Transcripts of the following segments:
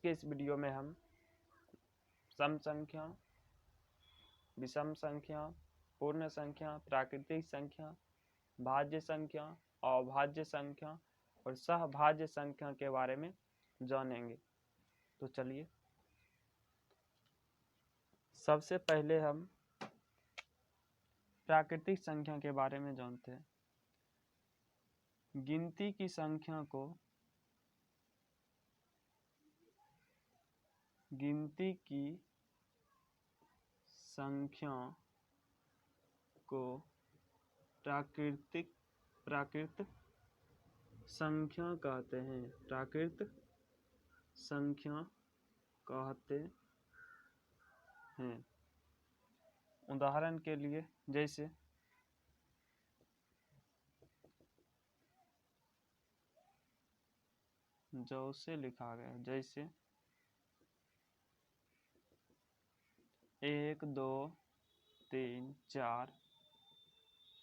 के इस वीडियो में हम सम संख्या, विषम संख्या, पूर्ण संख्या, प्राकृतिक संख्या, भाज्य संख्या, अभाज्य संख्या और सहभाज्य संख्या के बारे में जानेंगे। तो चलिए सबसे पहले हम प्राकृतिक संख्या के बारे में जानते हैं। गिनती की संख्या को प्राकृत संख्या कहते हैं। प्राकृत संख्या कहते हैं। उदाहरण के लिए जैसे लिखा गया, जैसे 1 2 3 4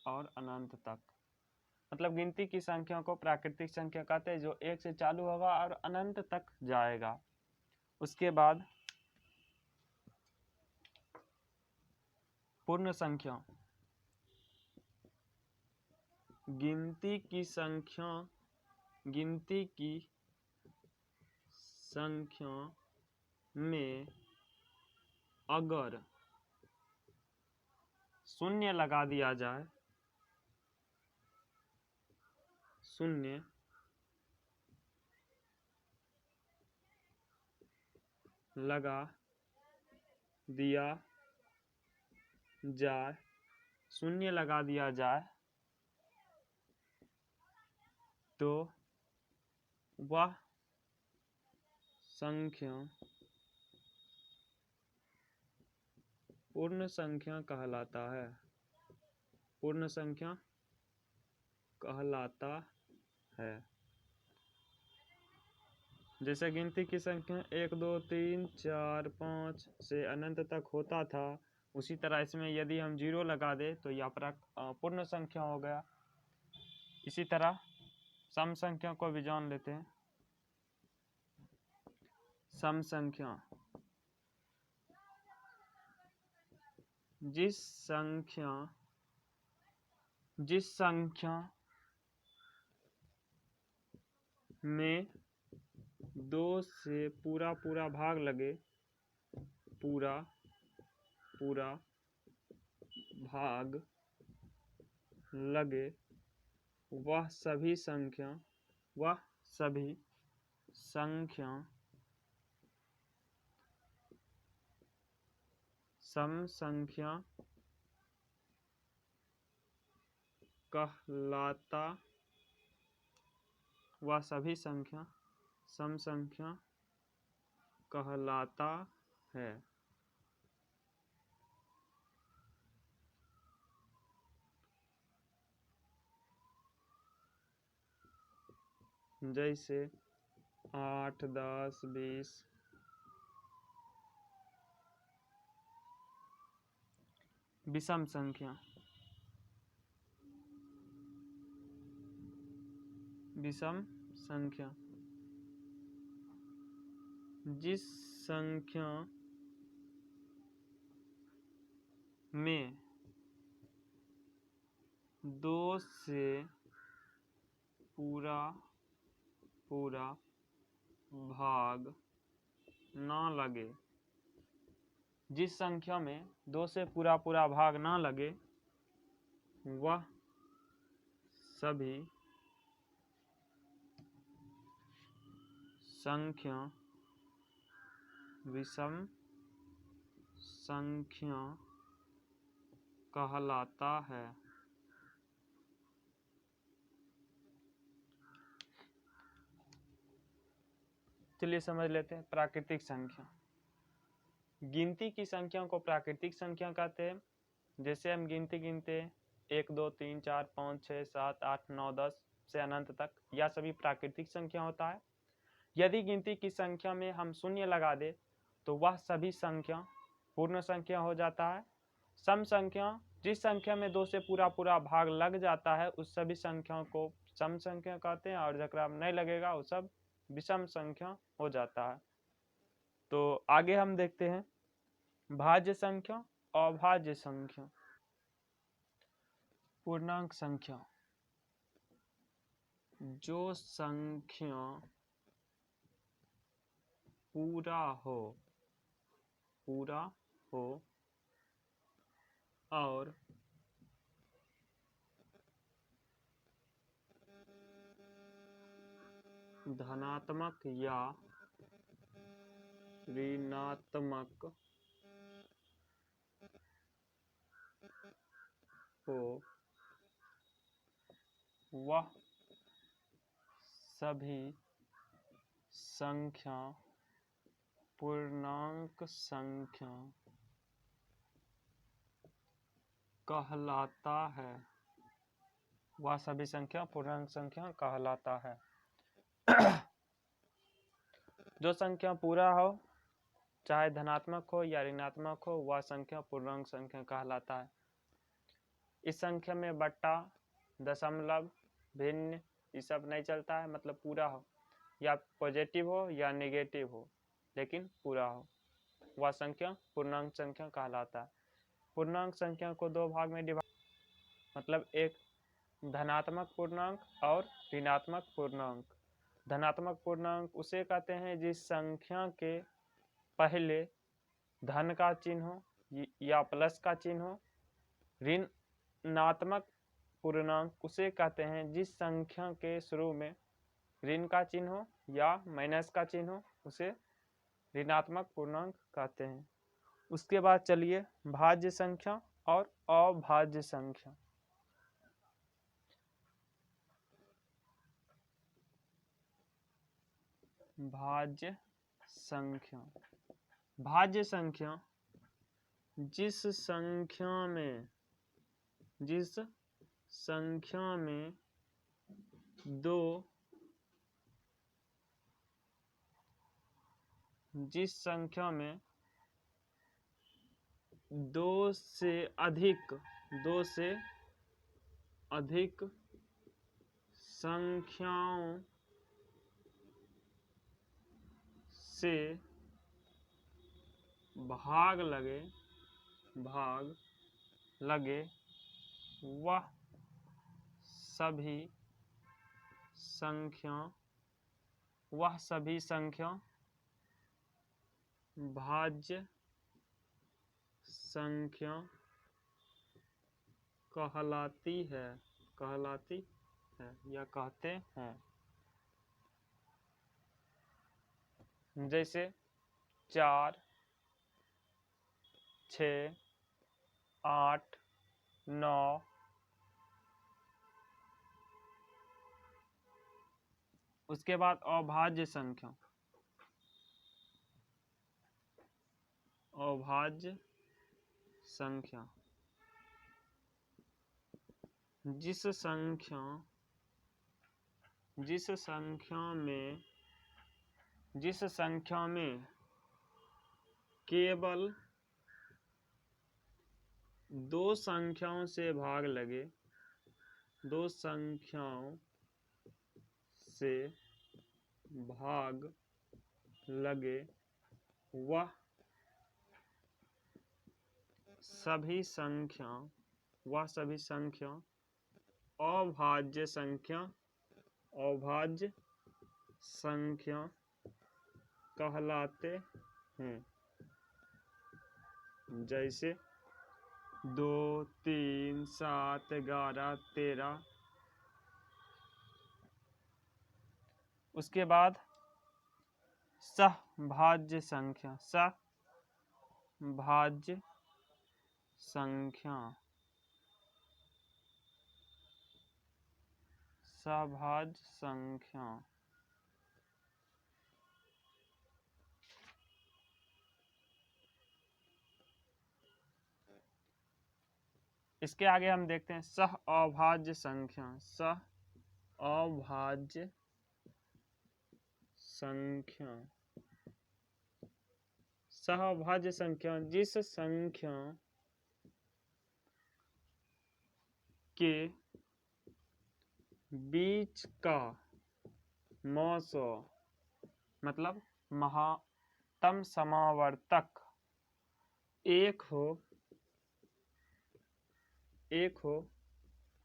और अनंत तक। मतलब गिनती की संख्या को प्राकृतिक संख्या कहते हैं, जो 1 से चालू होगा और अनंत तक जाएगा। उसके बाद पूर्ण संख्या। गिनती की संख्या में अगर शून्य लगा दिया जाए, शून्य लगा दिया जाए तो वह संख्या पूर्ण संख्या कहलाता है। पूर्ण संख्या कहलाता है। जैसे गिनती की संख्या 1 2 3 4 5 से अनंत तक होता था, उसी तरह इसमें यदि हम 0 लगा दे तो यह पूर्ण संख्या हो गया। इसी तरह सम संख्या को भी जान लेते हैं। सम संख्या जिस संख्या में 2 से पूरा भाग लगे, वह सभी संख्या सम संख्या कहलाता। वह सभी संख्या सम संख्या कहलाता है। जैसे 8 10 20। विषम संख्या। विषम संख्या जिस संख्या में 2 से पूरा भाग ना लगे। जिस संख्या में 2 से पूरा भाग ना लगे, वह सभी संख्या विषम संख्या कहलाता है। चलिए समझ लेते हैं प्राकृतिक संख्या। गिनती की संख्या को प्राकृतिक संख्या कहते हैं। जैसे हम गिनते 1 2 3 4 5 6 7 8 9 10 से अनंत तक, यह सभी प्राकृतिक संख्या होता है। यदि गिनती की संख्या में हम शून्य लगा दे तो वह सभी संख्या पूर्ण संख्या हो जाता है। सम संख्या जिस संख्या में 2 से पूरा भाग लग जाता है, उस सभी संख्याओं को सम संख्या कहते हैं, और जकरा नहीं लगेगा वो सब विषम संख्या हो जाता है। तो आगे हम देखते हैं भाज्य संख्या, अभाज्य संख्या। पूर्णांक संख्या, जो संख्या पूरा हो और धनात्मक या ऋणात्मक हो, वह सभी संख्या पूर्णांक संख्या कहलाता है। वह सभी संख्या पूर्णांक संख्या कहलाता है। जो संख्या पूरा हो, चाहे धनात्मक हो या ऋणात्मक हो, वह संख्या पूर्णांक संख्या कहलाता है। इस संख्या में बट्टा, दशमलव, भिन्न ये सब नहीं चलता है। मतलब पूरा हो, या पॉजिटिव हो या नेगेटिव हो, लेकिन पूरा हो, वह संख्या पूर्णांक संख्या कहलाता है। पूर्णांक संख्या को दो भाग में डिवाइड, मतलब एक धनात्मक पूर्णांक और ऋणात्मक पूर्णांक। धनात्मक पूर्णांक उसे कहते हैं जिस संख्या के पहले धन का चिन्ह हो या प्लस का चिन्ह हो। ऋणात्मक पूर्णांक उसे कहते हैं जिस संख्या के शुरू में ऋण का चिन्ह हो या माइनस का चिन्ह हो, उसे ऋणात्मक पूर्णांक कहते हैं। उसके बाद चलिए भाज्य संख्या और अभाज्य संख्या। भाज्य संख्या, भाज्य संख्या जिस संख्या में दो से अधिक संख्याओं से भाग लगे, वह सभी संख्या भाज्य संख्या कहलाती है या कहते हैं। जैसे 4, 6, 8, 9। उसके बाद अभाज्य संख्या, जिस संख्या में केवल दो संख्याओं से भाग लगे, वह सभी संख्या अभाज्य संख्या कहलाते हैं। जैसे 2, 3, 7, 11, 13। उसके बाद सहभाज्य संख्या, सहभाज्य संख्या इसके आगे हम देखते हैं सहअभाज्य संख्या। सहअभाज्य संख्या जिस संख्या के बीच का 900 मतलब निकटतम समावर्तक एक हो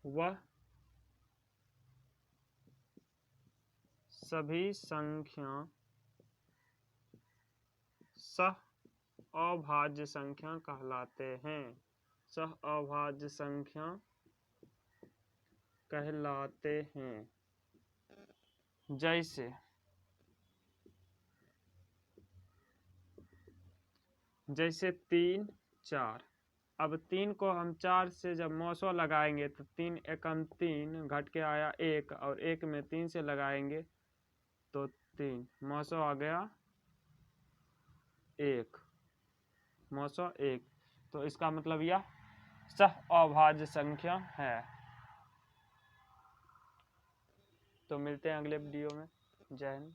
वह सभी संख्या सह अभाज्य संख्या कहलाते हैं। सह अभाज्य संख्या कहलाते हैं। जैसे 3 4। अब 3 को हम 4 से जब मौसो लगाएंगे तो 3 एकम 3 घट के आया 1 और 1 में 3 से लगाएंगे तो 3 मौसो आ गया 1 मौसो 1। तो इसका मतलब यह सह अभाज्य संख्या है। तो मिलते हैं अगले वीडियो में। जय हिंद।